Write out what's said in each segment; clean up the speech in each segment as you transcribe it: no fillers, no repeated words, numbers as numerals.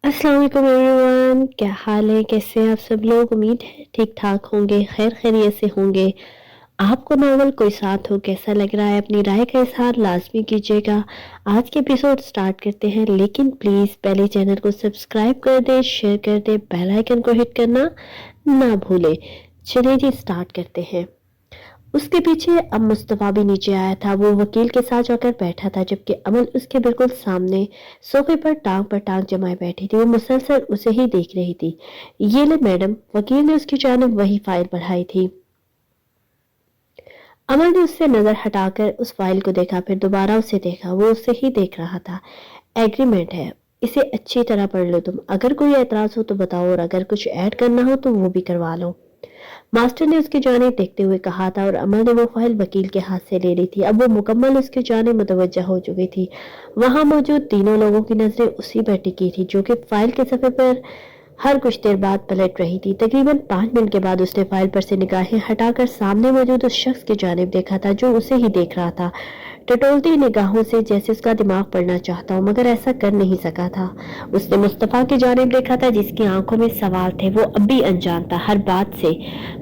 अस्सलाम वालेकुम एवरीवन, क्या हाल है? कैसे हैं आप सब लोग? उम्मीद है ठीक ठाक होंगे, खैर खैरियत से होंगे। आपको नॉवल कोई साथ हो कैसा लग रहा है? अपनी राय का इजहार लाजमी कीजिएगा। आज के एपिसोड स्टार्ट करते हैं, लेकिन प्लीज़ पहले चैनल को सब्सक्राइब कर दें, शेयर कर दें, बेल आइकन को हिट करना ना भूलें। चलिए जी स्टार्ट करते हैं। उसके पीछे अब मुस्तफा भी नीचे आया था। वो वकील के साथ जाकर बैठा था, जबकि अमल उसके बिल्कुल सामने सोफे पर टांग जमाए बैठी थी। वो मुसलसल उसे ही देख रही थी। ये ले मैडम, वकील ने उसकी जानिब वही फाइल बढ़ाई थी। अमल ने उससे नजर हटाकर उस फाइल को देखा, फिर दोबारा उसे देखा। वो उसे ही देख रहा था। एग्रीमेंट है, इसे अच्छी तरह पढ़ लो तुम। अगर कोई एतराज हो तो बताओ, और अगर कुछ ऐड करना हो तो वो भी करवा लो। मास्टर ने उसकी जानिब देखते हुए कहा था, और अमल ने वो फाइल वकील के हाथ से ले ली थी। अब वो मुकम्मल उसकी जानिब मुतवज्जा हो चुकी थी। वहां मौजूद तीनों लोगों की नजरें उसी पर टिकी थी, जो कि फाइल के सफे पर हर कुछ देर बाद पलट रही थी। तकरीबन 5 मिनट के बाद उसने फाइल पर से निगाहें हटाकर सामने मौजूद उस शख्स की जानिब देखा था, जो उसे ही देख रहा था, टटोलती निगाहों से, जैसे उसका दिमाग पढ़ना चाहता हो, मगर ऐसा कर नहीं सका था। उसने मुस्तफा की जानिब देखा था, जिसकी आंखों में सवाल थे। वो अब भी अनजान था हर बात से।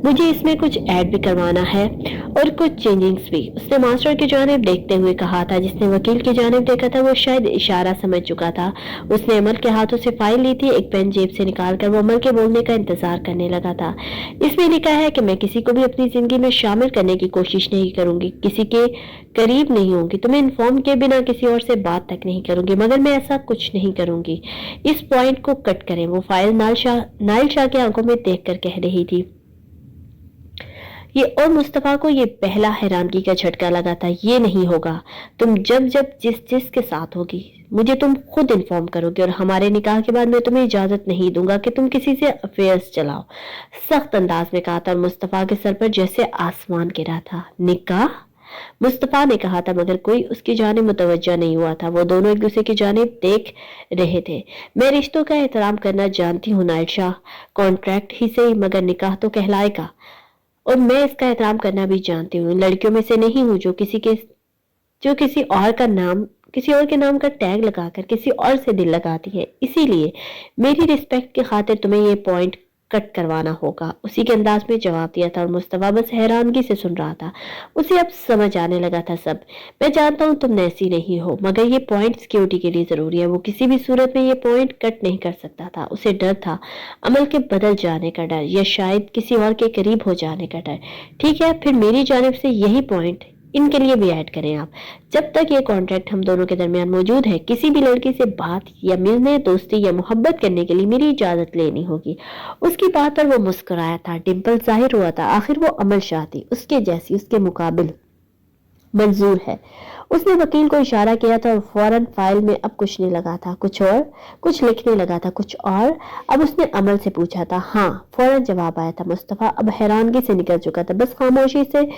मुझे इसमें कुछ ऐड भी करवाना है, और कुछ चेंजिंग्स भी, उसने मास्टर की जानिब देखते हुए कहा था। जिसने वकील की जानिब देखा था वो शायद इशारा समझ चुका था। उसने अमल के हाथों से फाइल ली थी। एक पेन जेब से निकालकर वो अमल के बोलने का इंतजार करने लगा था। इसमें लिखा है कि मैं किसी को भी अपनी जिंदगी में शामिल करने की कोशिश नहीं करूंगी, किसी के करीब नहीं होंगी, तुम्हें इन्फॉर्म किए बिना किसी और से बात तक नहीं करूंगी, मगर मैं ऐसा कुछ नहीं करूंगी। इस पॉइंट को कट करें। वो फाइल नाइल शाह की आंखों में देखकर कह रही थी ये, और मुस्तफा को ये पहला हैरानगी का झटका लगा था। ये नहीं होगा। तुम जब जब जिस के साथ होगी, मुझे तुम खुद इन्फॉर्म करोगे, और हमारे निकाह के बाद मैं तुम्हें इजाजत नहीं दूंगा कि तुम किसी से अफेयर्स चलाओ, सख्त अंदाज में कहा था। और मुस्तफा के सर पर जैसे आसमान गिरा था। निकाह? मुस्तफा ने कहा था, मगर कोई उसकी जानिब मुतवज्जा नहीं हुआ था। वो दोनों एक दूसरे की जानिब देख रहे थे। मैं रिश्तों का एहतराम करना जानती हूँ नाइल शाह, कॉन्ट्रैक्ट ही सही, मगर निकाह तो कहलाएगा, और मैं इसका एहतराम करना भी जानती हूँ। लड़कियों में से नहीं हूँ जो किसी और के नाम का टैग लगाकर किसी और से दिल लगाती है। इसीलिए मेरी रिस्पेक्ट की खातिर तुम्हें ये पॉइंट कट करवाना होगा, उसी के अंदाज में जवाब दिया था। और मुस्तफा बस हैरानगी से सुन रहा था। उसे अब समझ आने लगा था सब। मैं जानता हूँ तुम नैसी नहीं हो, मगर ये पॉइंट सिक्योरिटी के लिए जरूरी है। वो किसी भी सूरत में ये पॉइंट कट नहीं कर सकता था। उसे डर था, अमल के बदल जाने का डर, या शायद किसी और के करीब हो जाने का डर। ठीक है, फिर मेरी जानिब से यही पॉइंट इनके लिए भी ऐड करें आप। जब तक ये कॉन्ट्रैक्ट हम दोनों के दरमियान मौजूद है, किसी भी लड़की से बात या मिलने, दोस्ती या मोहब्बत करने के लिए मेरी इजाजत लेनी होगी। उसकी बात पर वो मुस्कुराया था। डिम्पल जाहिर हुआ था, आखिर वो अमल शाह थी, उसके जैसी, उसके मुकाबिल मंजूर है। उसने वकील को इशारा किया था, और फौरन फाइल में अब कुछ नहीं लगा था, कुछ लिखने लगा था, कुछ और। अब उसने अमल से पूछा था। हाँ, फौरन जवाब आया था। मुस्तफा अब हैरानगी से निकल चुका था, बस खामोशी से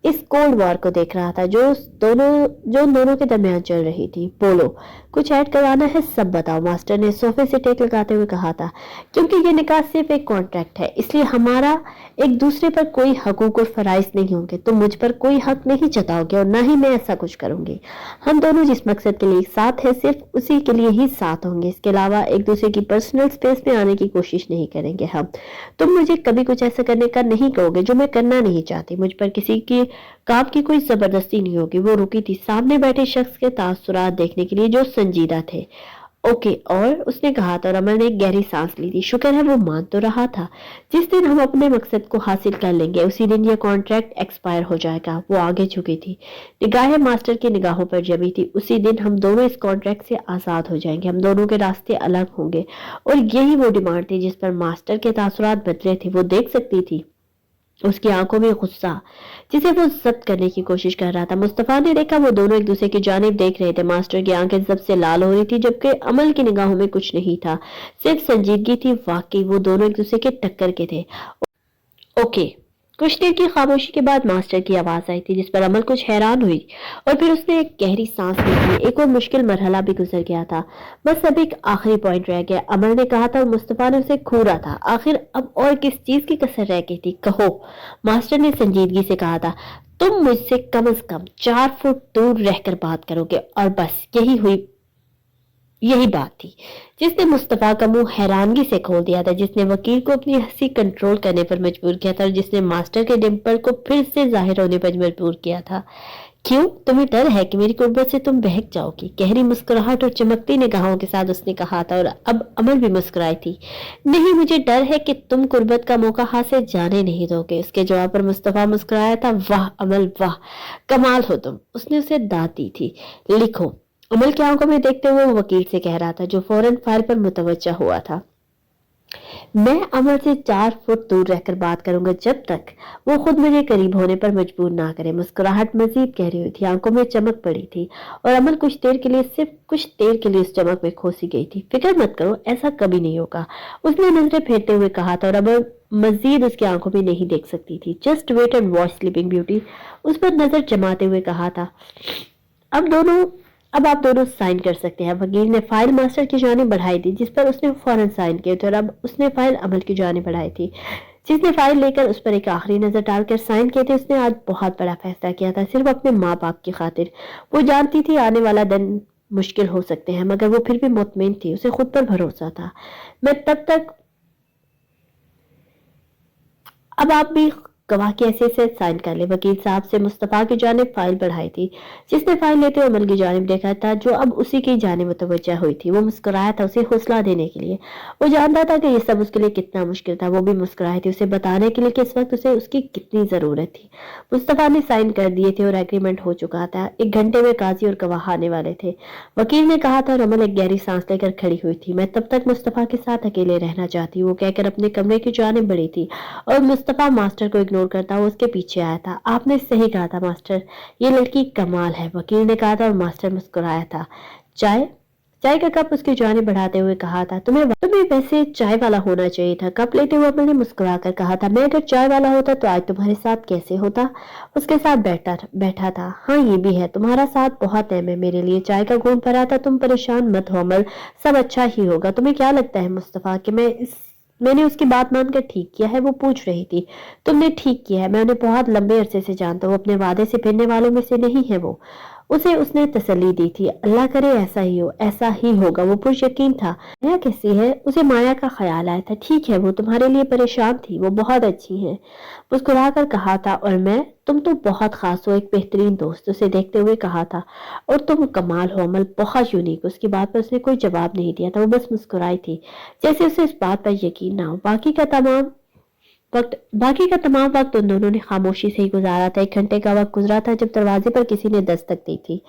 इस कोल्ड वॉर को देख रहा था, जो उन दोनों के दरमियान चल रही थी। बोलो, कुछ ऐड करवाना है? सब बताओ, मास्टर ने सोफे से टेक लगाते हुए कहा था। क्योंकि ये निकाह सिर्फ एक कॉन्ट्रैक्ट है, इसलिए हमारा एक दूसरे पर कोई हकूक और फराइज नहीं होंगे। तुम मुझ पर कोई हक नहीं जताओगे, और ना ही मैं ऐसा कुछ करूंगी। हम दोनों जिस मकसद के लिए साथ हैं, सिर्फ उसी के लिए ही साथ होंगे। इसके अलावा एक दूसरे की पर्सनल स्पेस में आने की कोशिश नहीं करेंगे हम। तुम मुझे कभी कुछ ऐसा करने का नहीं कहोगे जो मैं करना नहीं चाहती। मुझ पर किसी की काम की कोई जबरदस्ती नहीं होगी। वो रुकी थी सामने बैठे शख्स के तासुरात देखने के लिए, जो संजीदा थे। ओके, और उसने कहा था, और अमल ने एक गहरी सांस ली थी। शुक्र है वो मान तो रहा था। जिस दिन हम अपने मकसद को हासिल कर लेंगे, उसी दिन ये कॉन्ट्रैक्ट एक्सपायर हो जाएगा। वो आगे झुकी थी, निगाहें मास्टर की निगाहों पर जमी थी। उसी दिन हम दोनों इस कॉन्ट्रैक्ट से आजाद हो जाएंगे, हम दोनों के रास्ते अलग होंगे। और यही वो डिमांड थी जिस पर मास्टर के तासुरात बदले थे। वो देख सकती थी उसकी आंखों में गुस्सा, जिसे वो जब्त करने की कोशिश कर रहा था। मुस्तफा ने देखा, वो दोनों एक दूसरे की जानिब देख रहे थे। मास्टर की आंखें सबसे लाल हो रही थी, जबकि अमल की निगाहों में कुछ नहीं था, सिर्फ संजीदगी थी। वाकई वो दोनों एक दूसरे के टक्कर के थे। ओके। कुछ देर की खामोशी के बाद मास्टर की आवाज आई थी, जिस पर अमल कुछ हैरान हुई, और फिर उसने एक गहरी सांस ली थी। एक और मुश्किल मरहला भी गुजर गया था, बस अब एक आखिरी पॉइंट रह गया। अमल ने कहा था, और मुस्तफा ने उसे घूरा था। आखिर अब और किस चीज की कसर रह गई थी? कहो, मास्टर ने संजीदगी से कहा था। तुम मुझसे कम से कम 4 फुट दूर रहकर बात करोगे, और बस यही बात थी जिसने मुस्तफा का मुंह हैरानगी से खोल दिया था, जिसने वकील को अपनी हंसी कंट्रोल करने पर मजबूर किया था और जिसने मास्टर के डिम्पल को फिर से जाहिर होने पर मजबूर किया था। क्यों? तुम्हें डर है कि मेरी कुर्बत से तुम बहक जाओगी? गहरी मुस्कुराहट और चमकती निगाहों के साथ उसने कहा था और अब अमल भी मुस्कुराई थी। नहीं, मुझे डर है कि तुम कुर्बत का मौका हाथ से जाने नहीं दोगे। उसके जवाब पर मुस्तफा मुस्कुराया था। वाह अमल वाह, कमाल हो तुम। उसने उसे दाद दी थी। लिखो, अमल की आंखों में देखते हुए वो वकील से कह रहा था, जो फौरन फाइल पर मुतवज्जा हुआ था। मैं अमल से 4 फुट दूर रहकर बात करूंगा जब तक वो खुद मुझे करीब होने पर मजबूर ना करे। मुस्कुराहट मजीद गहरी हुई थी, आंखों में चमक पड़ी थी और अमल कुछ देर के लिए, सिर्फ कुछ देर के लिए उस चमक में खोसी गई थी। फिक्र मत करो, ऐसा कभी नहीं होगा, उसने नजरें फेरते हुए कहा था और अमल मजीद उसकी आंखों में नहीं देख सकती थी। Just wait and watch Sleeping Beauty, उस पर नजर जमाते हुए कहा था। अब आप दोनों साइन कर सकते हैं। वकील ने फाइल मास्टर की जानिब बढ़ाई थी, जिस पर उसने फौरन साइन किए थे और अब उसने फाइल अमल की जानिब बढ़ाई थी, जिसने फाइल लेकर उस पर एक आखिरी नजर डालकर साइन किए थे। उसने आज बहुत बड़ा फैसला किया था, सिर्फ अपने माँ बाप की खातिर। वो जानती थी आने वाला दिन मुश्किल हो सकते हैं, मगर वो फिर भी मुतमिन थी, उसे खुद पर भरोसा था। मैं तब तक अब आप भी गवाह के ऐसे से साइन कर ले। वकील साहब से मुस्तफा की जानिब फाइल बढ़ाई थी, जिसने फाइल लेते हुए अमल की जानिब देखा था, जो अब उसी की जानिब मुतवज्जा हुई थी। वो मुस्कुराया था उसे हौसला देने के लिए। वो जानता था कि ये सब उसके लिए कितना मुश्किल था। वो भी मुस्कुराई थी उसे बताने के लिए कि इस वक्त उसे उसकी कितनी जरूरत थी। मुस्तफा ने साइन कर दिए थे और एग्रीमेंट हो चुका था। 1 घंटे में काजी और गवाह आने वाले थे, वकील ने कहा था और अमल एक गहरी सांस लेकर खड़ी हुई थी। मैं तब तक मुस्तफा के साथ अकेले रहना चाहती हूँ, वो कहकर अपने कमरे की जानिब बढ़ी थी और मुस्तफा मास्टर को इग्नोर करता हुआ उसके पीछे आया था। आपने सही कहा था मास्टर, ये लड़की कमाल है, वकील ने कहा था और मास्टर मुस्कुराया था। चाय चाय का कप उसकी जानिब बढ़ाते हुए कहा था। तुम्हें वैसे चाय वाला होना चाहिए था। कप लेते हुए मैंने मुस्कुरा कर कहा था, मैं अगर चाय वाला होता तो आज तुम्हारे साथ कैसे होता? उसके साथ बैठा था। हाँ ये भी है, तुम्हारा साथ बहुत अहम है मेरे लिए। चाय का घूंट भरा था। तुम परेशान मत हो अमल, सब अच्छा ही होगा। तुम्हें क्या लगता है मुस्तफा कि मैंने उसकी बात मानकर ठीक किया है? वो पूछ रही थी। तुमने ठीक किया है, मैं उन्हें बहुत लंबे अरसे से जानता हूँ, अपने वादे से फिरने वालों में से नहीं है वो। उसने तसल्ली दी थी। अल्लाह करे ऐसा ही हो, ऐसा ही होगा। वो पुर यकीन था। माया कैसी है? उसे माया का ख्याल आया था। ठीक है, वो तुम्हारे लिए परेशान थी, वो बहुत अच्छी है, मुस्कुरा कर कहा था। और मैं, तुम तो बहुत खास हो, एक बेहतरीन दोस्त, उसे देखते हुए कहा था। और तुम कमाल हो अमल, बहुत यूनिक। उसकी बात पर उसने कोई जवाब नहीं दिया था, वो बस मुस्कुराई थी, जैसे उसे इस बात पर यकीन ना हो। बाकी का तमाम वक्त उन दोनों ने खामोशी से ही गुजारा था। 1 घंटे का वक्त गुजरा था जब दरवाजे पर किसी ने दस्तक दी थी।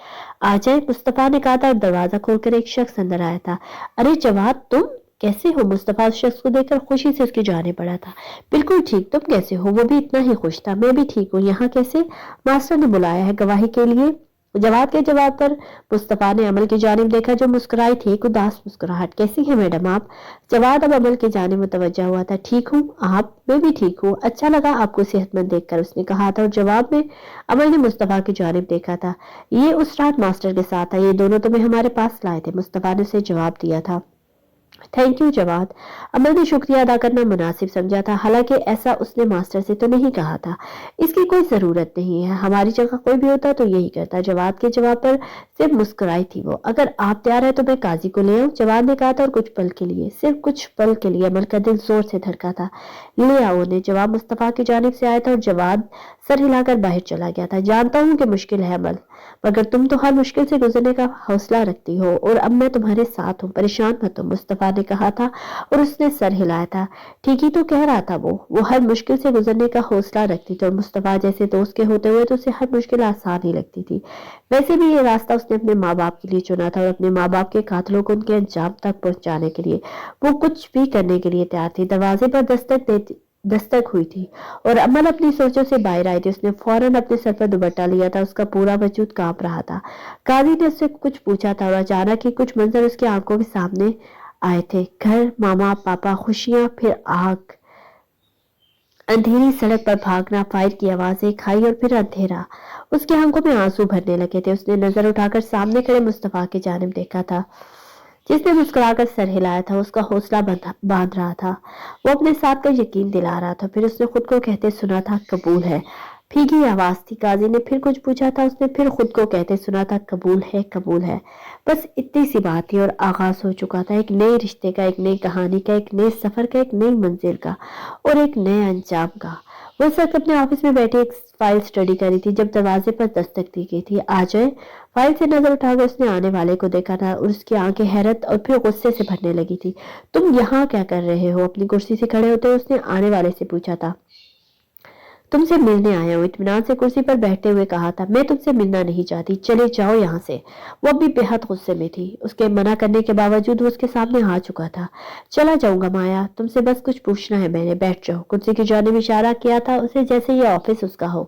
आ जाए, मुस्तफा ने कहा था और दरवाजा खोलकर एक शख्स अंदर आया था। अरे जवाद, तुम कैसे हो? मुस्तफा उस शख्स को देखकर खुशी से उसकी जाने पड़ा था। बिल्कुल ठीक, तुम कैसे हो? वो भी इतना ही खुश था। मैं भी ठीक हूँ। यहाँ कैसे? मास्टर ने बुलाया है गवाही के लिए। जवाब के जवाब पर मुस्तफा ने अमल की जानिब देखा, जो मुस्कुराई थी, एक उदास मुस्कुराहट। कैसी है मैडम आप? जवाब अब अमल की जानिब मुतवज्जा हुआ था। ठीक हूँ, आप? मैं भी ठीक हूँ, अच्छा लगा आपको सेहतमंद देखकर, उसने कहा था। और जवाब में अमल ने मुस्तफा की जानिब देखा था। ये उस रात मास्टर के साथ था, ये दोनों तुम्हें हमारे पास लाए थे, मुस्तफा ने उसे जवाब दिया था। थैंक यू जवाद, अमल ने शुक्रिया अदा करना मुनासिब समझा था। हालांकि ऐसा उसने मास्टर से तो नहीं कहा था। इसकी कोई जरूरत नहीं है, हमारी जगह कोई भी होता तो यही करता। जवाद के जवाब पर सिर्फ मुस्कुराई थी वो। अगर आप तैयार है तो मैं काजी को ले आऊं, जवाद ने कहा था। और कुछ पल के लिए, सिर्फ कुछ पल के लिए अमल का दिल जोर से धड़का था। ले आओ ने जवाब मुस्तफा की जानिब से आया था और जवाद सर हिलाकर बाहर चला गया था। जानता हूँ कि मुश्किल है अमल, मगर तुम तो हर मुश्किल से गुजरने का हौसला रखती हो और अब मैं तुम्हारे साथ हूँ, परेशान मत हो, मुस्तफा ने कहा था और उसने सर हिलाया था। ठीक ही तो कह रहा था वो हर मुश्किल से गुजरने का हौसला रखती थी और मुस्तफा जैसे दोस्त के होते हुए तो उसे हर मुश्किल आसान ही लगती थी। वैसे भी ये रास्ता उसने अपने माँ बाप के लिए चुना था और अपने माँ बाप के कातलों को उनके अंजाम तक पहुंचाने के लिए वो कुछ भी करने के लिए तैयार थी। दरवाजे पर दस्तक हुई थी और अमल अपनी सोचों से बाहर आई थी। उसने फौरन अपने सर पर दुपट्टा लिया था, उसका पूरा वजूद कांप रहा था। काजी ने उससे कुछ पूछा था और अचानक ही कुछ मंजर उसकी आंखों के सामने आए थे। घर, मामा पापा, खुशियां, फिर आग, अंधेरी सड़क पर भागना, फायर की आवाजें, खाई और फिर अंधेरा। उसकी आंखों में आंसू भरने लगे थे। उसने नजर उठाकर सामने खड़े मुस्तफा की जानिब देखा था, जिसने मुस्कुराकर सर हिलाया था, उसका हौसला बांध रहा था, वो अपने साथ का यकीन दिला रहा था। फिर उसने खुद को कहते सुना था, कबूल है। भीगी आवाज थी। काजी ने फिर कुछ पूछा था। उसने फिर खुद को कहते सुना था, कबूल है, कबूल है। बस इतनी सी बात थी और आगाज हो चुका था एक नए रिश्ते का, एक नई कहानी का, एक नए सफर का, एक नई मंजिल का और एक नए अंजाम का। वो इस वक्त अपने ऑफिस में बैठी एक फाइल स्टडी करी थी जब दरवाजे पर दस्तक दी गई थी। आ जाए। फाइल से नजर उठाकर उसने आने वाले को देखा था और उसकी आंखें हैरत और फिर गुस्से से भरने लगी थी। तुम यहाँ क्या कर रहे हो? अपनी कुर्सी से खड़े होते उसने आने वाले से पूछा था। तुमसे मिलने आया हूँ, इत्मीनान से कुर्सी पर बैठते हुए कहा था। मैं तुमसे मिलना नहीं चाहती, चले जाओ यहाँ से। वो अब भी बेहद गुस्से में थी। उसके मना करने के बावजूद वो उसके सामने आ चुका था। चला जाऊंगा माया, तुमसे बस कुछ पूछना है मैंने, बैठ जाओ। कुर्सी की जानिब इशारा किया था उसे, जैसे ये ऑफिस उसका हो।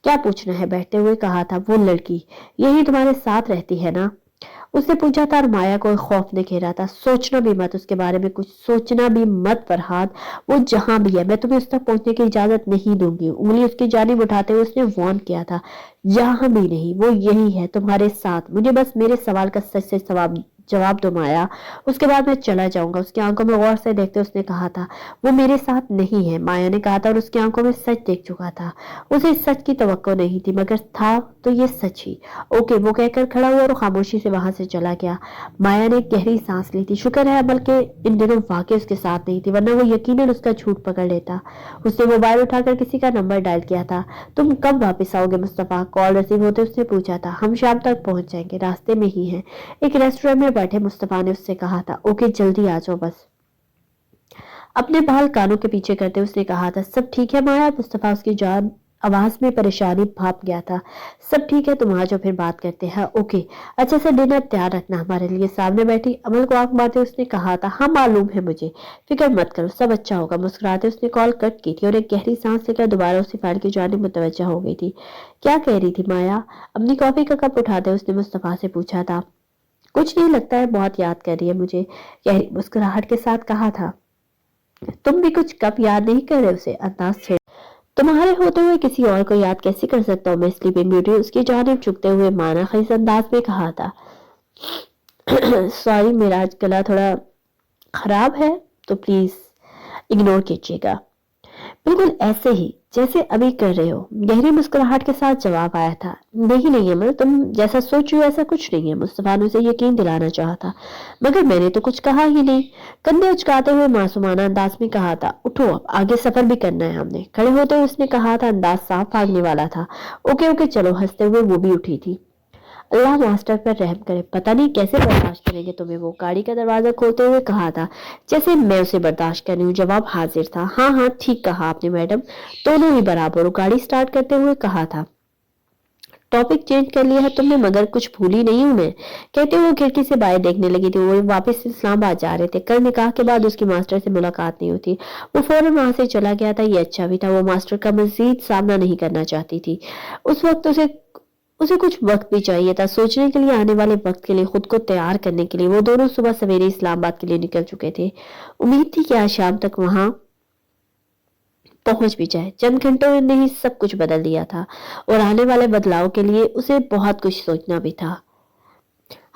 क्या पूछना है? बैठते हुए कहा था। वो लड़की यही तुम्हारे साथ रहती है ना? उसने पूछा था और माया को खौफ ने घेरा था। सोचना भी मत उसके बारे में, कुछ सोचना भी मत फरहाद। वो जहां भी है मैं तुम्हें उस तक पहुंचने की इजाजत नहीं दूंगी। उंगली उसकी जानिब उठाते हुए उसने वार्न किया था। जहां भी नहीं, वो यही है तुम्हारे साथ। मुझे बस मेरे सवाल का सच से जवाब दो माया, उसके बाद मैं चला जाऊंगा। उसकी आंखों में गौर से देखते उसने कहा था। वो मेरे साथ नहीं है, माया ने कहा था और उसकी आंखों में सच देख चुका था। उसे सच की तवक्को नहीं थी, मगर था तो ये सच ही। ओके, वो कहकर खड़ा हुआ और खामोशी से वहां से चला गया। माया ने गहरी सांस ली थी। शुक्र है अमल के इन दिनों वाकई उसके साथ नहीं थी, वरना वो यकीनन उसका झूठ पकड़ लेता। उसने मोबाइल उठाकर किसी का नंबर डायल किया था। तुम कब वापस आओगे मुस्तफा? कॉल रिसीव होते उसने पूछा था। हम शाम तक पहुंच जाएंगे, रास्ते में ही हैं। एक रेस्टोरेंट में बैठे मुस्तफा ने उससे कहा था। ओके, जल्दी आ जाओ बस। अपने बाल कानों के पीछे करते उसने कहा था। सब ठीक है माया? मुस्तफा उसकी जान आवाज में परेशानी भाप गया था। सब ठीक है, तुम आ जाओ, फिर बात करते हैं। ओके, अच्छा से डिनर तैयार रखना हमारे लिए। सामने बैठी अमल को आंख मारते उसने कहा था। हाँ मालूम है मुझे, फिक्र मत करो, सब अच्छा होगा। मुस्कुराते उसने कॉल कट की थी और एक गहरी सांस लेकर दोबारा उसी फाइल की जानिब मुतवज्जा हो गई थी। क्या कह रही थी माया? अपनी कॉफी का कप उठाते उसने मुस्तफा से पूछा था। कुछ नहीं, लगता है बहुत याद कर रही है मुझे, गहरी मुस्कुराहट के साथ कहा था। तुम भी कुछ कब याद नहीं कर रहे उसे? अंदाज छेड़। तुम्हारे होते हुए किसी और को याद कैसे कर सकता हूँ मैं? स्लीपिंग ब्यूटी उसकी जानिब झुकते हुए माना खीस अंदाज में कहा था। सॉरी, मेरा आज गला थोड़ा खराब है, तो प्लीज इग्नोर कीजिएगा। बिल्कुल ऐसे ही जैसे अभी कर रहे हो, गहरी मुस्कुराहट के साथ जवाब आया था। नहीं नहीं अमल, तुम जैसा सोच रही हो ऐसा कुछ नहीं है। मुस्तफा ने उसे यकीन दिलाना चाहा था। मगर मैंने तो कुछ कहा ही नहीं। कंधे उचकाते हुए मासूमाना अंदाज में कहा था। उठो, अब आगे सफर भी करना है हमने। खड़े होते हुए उसने कहा था, अंदाज साफ भागने वाला था। ओके ओके चलो। हंसते हुए वो भी उठी थी। अल्लाह मास्टर पर रहम करे, पता नहीं कैसे बर्दाश्त करेंगे तुम्हें। वो गाड़ी का दरवाजा खोलते हुए कहा था। जैसे मैं उसे बर्दाश्त कर रही हूँ। जवाब हाजिर था। हाँ हाँ, ठीक कहा आपने मैडम, दोनों ही बराबर। गाड़ी स्टार्ट करते हुए कहा था। टॉपिक चेंज कर लिया है तुमने, मगर कुछ भूली नहीं हूं मैं। कहते हुए वो खिड़की से बाहर देखने लगी थी। वो वापस इस्लामाबाद जा रहे थे। कल निकाह के बाद उसकी मास्टर से मुलाकात नहीं होती। वो फौरन वहां से चला गया था। ये अच्छा भी था। वो मास्टर का मजीद सामना नहीं करना चाहती थी। उस वक्त उसे उसे कुछ वक्त भी चाहिए था, सोचने के लिए, आने वाले वक्त के लिए, खुद को तैयार करने के लिए। वो दोनों सुबह सवेरे इस्लामाबाद के लिए निकल चुके थे। उम्मीद थी कि आज शाम तक वहां पहुंच भी जाए। चंद घंटों ने ही सब कुछ बदल दिया था और आने वाले बदलाव के लिए उसे बहुत कुछ सोचना भी था।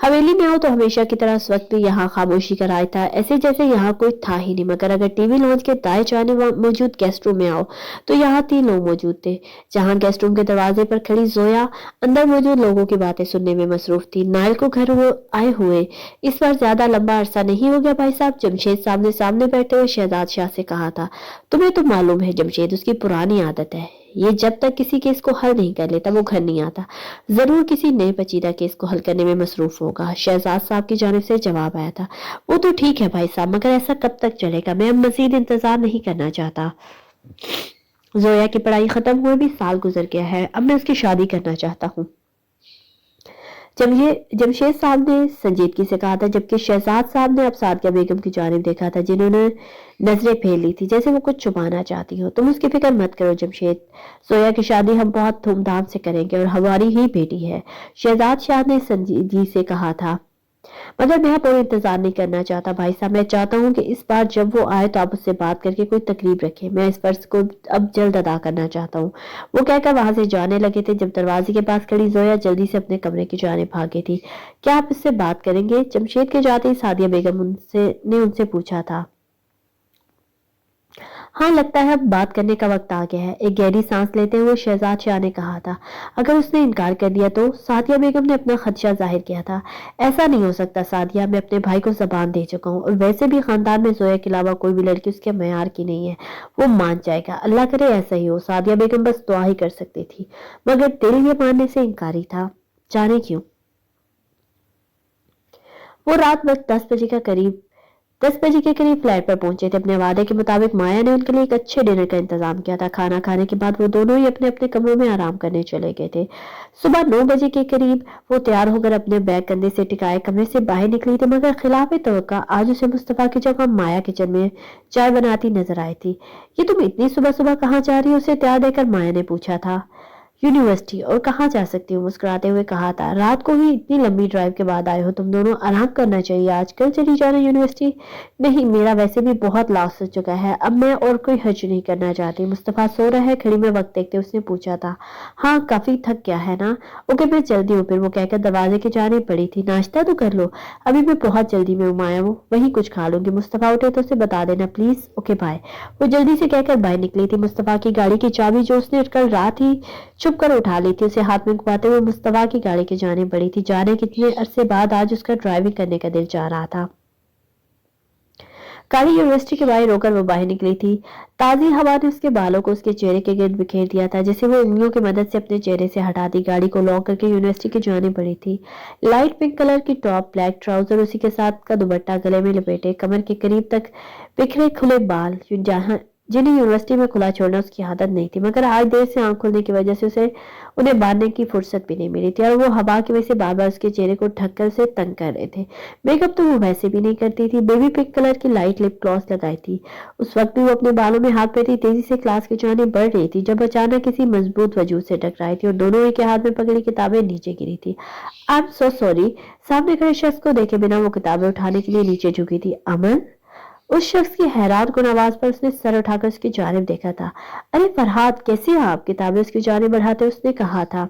हवेली में आओ तो हमेशा की तरह उस वक्त भी यहाँ खामोशी का राज था, ऐसे जैसे यहाँ कोई था ही नहीं। मगर अगर टीवी लॉन्च के दाएं जाने मौजूद गेस्ट रूम में आओ तो यहाँ 3 लोग मौजूद थे। जहाँ गेस्ट रूम के दरवाजे पर खड़ी जोया अंदर मौजूद लोगों की बातें सुनने में मसरूफ थी। नाइल को घर आए हुए इस बार ज्यादा लंबा अरसा नहीं हो गया भाई साहब। जमशेद सामने सामने बैठे हुए शहजाद शाह से कहा था। तुम्हें तो मालूम है जमशेद, उसकी पुरानी आदत है, ये जब तक किसी केस को हल नहीं कर लेता वो घर नहीं आता। जरूर किसी नए पेचीदा केस को हल करने में मसरूफ होगा। शहजाद साहब की जानिब से जवाब आया था। वो तो ठीक है भाई साहब, मगर ऐसा कब तक चलेगा? मैं अब मजीद इंतजार नहीं करना चाहता। जोया की पढ़ाई खत्म हुए भी साल गुजर गया है। अब मैं उसकी शादी करना चाहता हूँ। जमशेद साहब ने संजीदगी से कहा था, जबकि शहजाद साहब ने अब सादिया बेगम की जानिब देखा था, जिन्होंने नजरें फेर ली थी, जैसे वो कुछ छुपाना चाहती हो। तुम उसकी फिक्र मत करो जमशेद, जोया की शादी हम बहुत धूमधाम से करेंगे और हमारी ही बेटी है। शहजाद शाह ने संजीदगी से कहा था। मगर मैं अब और इंतजार नहीं करना चाहता भाई साहब। मैं चाहता हूँ कि इस बार जब वो आए तो आप उससे बात करके कोई तकरीब रखें। मैं इस फर्ज को अब जल्द अदा करना चाहता हूँ। वो कहकर वहां से जाने लगे थे जब दरवाजे के पास खड़ी जोया जल्दी से अपने कमरे की जाने भागी थी। क्या आप इससे बात करेंगे? जमशेद के जाते ही सादिया बेगम उनसे पूछा था। ہاں लगता ہے अब बात करने का वक्त आ गया है। एक गहरी सांस लेते हुए शहजाद शाह ने कहा था। अगर उसने इनकार कर दिया तो? सादिया बेगम ने अपना खदशा जाहिर किया था। ऐसा नहीं हो सकता सादिया, मैं अपने भाई को जबान दे चुका हूँ, और वैसे भी खानदान में जोया के अलावा कोई भी लड़की उसके मेयार की नहीं है। वो मान जाएगा, अल्लाह करे ऐसा ही हो। सादिया बेगम बस दुआ ही कर सकती थी, मगर दिल ये मानने से इनकारी था। जाने क्यों। वो रात वक्त 10 बजे के करीब फ्लैट पर पहुंचे थे। अपने वादे के मुताबिक माया ने उनके लिए एक अच्छे डिनर का इंतजाम किया था। खाना खाने के बाद वो दोनों ही अपने अपने कमरों में आराम करने चले गए थे। सुबह 9 बजे के करीब वो तैयार होकर अपने बैग कंधे से टिकाए कमरे से बाहर निकली थी, मगर खिलाफ तवक्का आज उसे मुस्तफा की जगह माया किचन में चाय बनाती नजर आई थी। ये तुम इतनी सुबह सुबह कहाँ जा रही हो? उसे तैयार देकर माया ने पूछा था। यूनिवर्सिटी। और कहाँ जा सकती हूँ? मुस्कुराते हुए कहा था। रात को ही इतनी लंबी ड्राइव के बाद आए हो, तुम दोनों आराम करना चाहिए, आजकल चली जाना यूनिवर्सिटी। नहीं, मेरा वैसे भी बहुत लास्ट हो चुका है, अब मैं और कोई हज नहीं करना चाहती। मुस्तफा सो रहा है? खड़ी में वक्त देखते उसने पूछा था। हाँ, काफी थक गया है ना? ओके मैं जल्दी हूँ। फिर वो कहकर दरवाजे की जाने पड़ी थी। नाश्ता तो कर लो, अभी मैं बहुत जल्दी में आया हूँ, वही कुछ खा लूंगी। मुस्तफा उठे तो उसे बता देना प्लीज। Okay bye. वो जल्दी से कहकर बाहर निकली थी। मुस्तफा की गाड़ी की चाबी जो उसने कल रात ही छुप कर उठा ली थी, उसे हाथ में घुमाते हुए मुस्तफा की गाड़ी की जाने पड़ी थी। जाने कितने अरसे बाद आज उसका ड्राइविंग करने का दिल चाह रहा था। गाड़ी यूनिवर्सिटी के बाहर रोकर वो बाहर निकली थी। ताजी हवा ने उसके बालों को उसके चेहरे के गिर्द बिखेर दिया था, जैसे वो उंगलियों की मदद से अपने चेहरे से हटा दी। गाड़ी को लॉक करके यूनिवर्सिटी की जाने पड़ी थी। लाइट पिंक कलर की टॉप, ब्लैक ट्राउजर, उसी के साथ का दुपट्टा गले में लपेटे, कमर के करीब तक बिखरे खुले बाल, जिन्हें यूनिवर्सिटी में खुला छोड़ना उसकी आदत नहीं थी, मगर आज देर से आंख खुलने की वजह से उसे उन्हें बांधने की फुर्सत भी नहीं मिली थी, और वो हवा की वजह से बार बार उसके चेहरे को ढककर उसे तंग कर रहे थे। मेकअप तो वो वैसे भी नहीं करती थी। बेबी पिंक कलर की लाइट लिप ग्लॉस लगाई थी। उस वक्त भी वो अपने बालों में हाथ फेरती तेजी से क्लास की जाने बढ़ रही थी, जब अचानक किसी मजबूत वजूद से टकराई थी और दोनों ही के हाथ में पकड़ी किताबें नीचे गिरी थी। I am so sorry. सामने खड़े शख्स को देखे बिना वो किताबें उठाने के लिए नीचे झुकी थी। अमन। उस शख्स की हैरान कुन आवाज पर उसने सर उठाकर उसकी जानिब देखा था। अरे फरहाद, कैसे हैं आप? किताबें उसकी जानिब बढ़ाते उसने कहा था।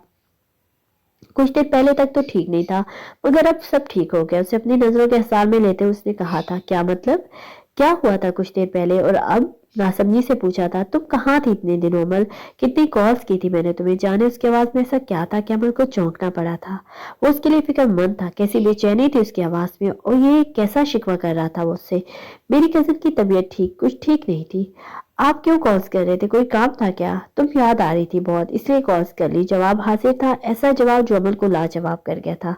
कुछ देर पहले तक तो ठीक नहीं था, मगर अब सब ठीक हो गया। उसे अपनी नजरों के हिसाब में लेते उसने कहा था। क्या मतलब? क्या हुआ था कुछ देर पहले और अब? नासमझी से पूछा था। तुम कहाँ थी इतने दिनों? अमल, कितनी कॉल्स की थी मैंने तुम्हें, जाने उसकी आवाज में ऐसा क्या था कि अमल को चौंकना पड़ा था। वो उसके लिए फिक्रमंद था, कैसी बेचैनी थी उसकी आवाज में, और ये कैसा शिकवा कर रहा था वो उससे। मेरी कजिन की तबीयत कुछ ठीक नहीं थी। आप क्यों कॉल्स कर रहे थे? कोई काम था क्या? तुम याद आ रही थी बहुत, इसलिए कॉल्स कर ली। जवाब हासिल था, ऐसा जवाब जो अमल को लाजवाब कर गया था।